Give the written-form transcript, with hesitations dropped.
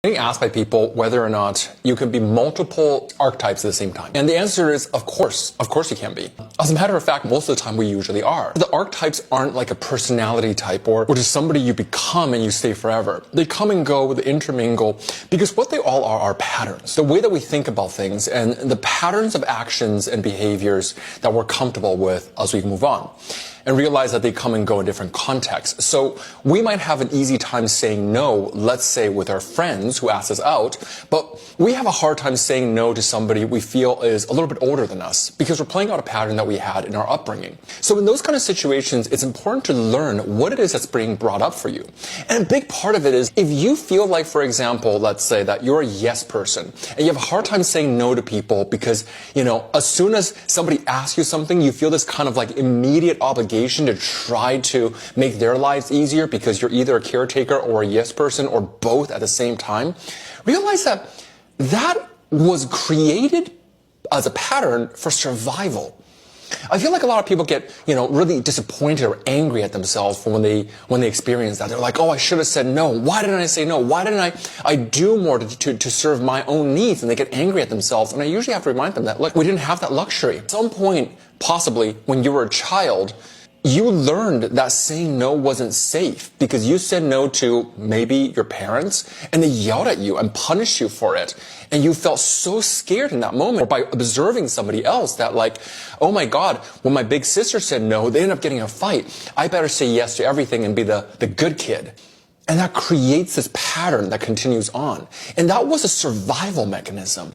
Getting asked by people whether or not you can be multiple archetypes at the same time. And the answer is, of course you can be. As a matter of fact, most of the time we usually are. The archetypes aren't like a personality type or just somebody you become and you stay forever. They come and go, they intermingle, because what they all are patterns. The way that we think about things and the patterns of actions and behaviors that we're comfortable with as we move on. And realize that they come and go in different contexts. So we might have an easy time saying no, let's say with our friends who ask us out, but we have a hard time saying no to somebody we feel is a little bit older than us because we're playing out a pattern that we had in our upbringing. So in those kind of situations, it's important to learn what it is that's being brought up for you. And a big part of it is if you feel like, for example, let's say that you're a yes person and you have a hard time saying no to people because, as soon as somebody asks you something, you feel this kind of like immediate obligation to try to make their lives easier because you're either a caretaker or a yes person or both at the same time. Realize that was created as a pattern for survival. I feel like a lot of people get, really disappointed or angry at themselves for when they experience that. They're like, oh, I should have said no. Why didn't I say no? Why didn't I do more to serve my own needs? And they get angry at themselves. And I usually have to remind them that, look, we didn't have that luxury. At some point, possibly when you were a child, you learned that saying no wasn't safe because you said no to maybe your parents and they yelled at you and punished you for it. And you felt so scared in that moment or by observing somebody else that like, oh my God, when my big sister said no, they ended up getting in a fight. I better say yes to everything and be the good kid. And that creates this pattern that continues on. And that was a survival mechanism.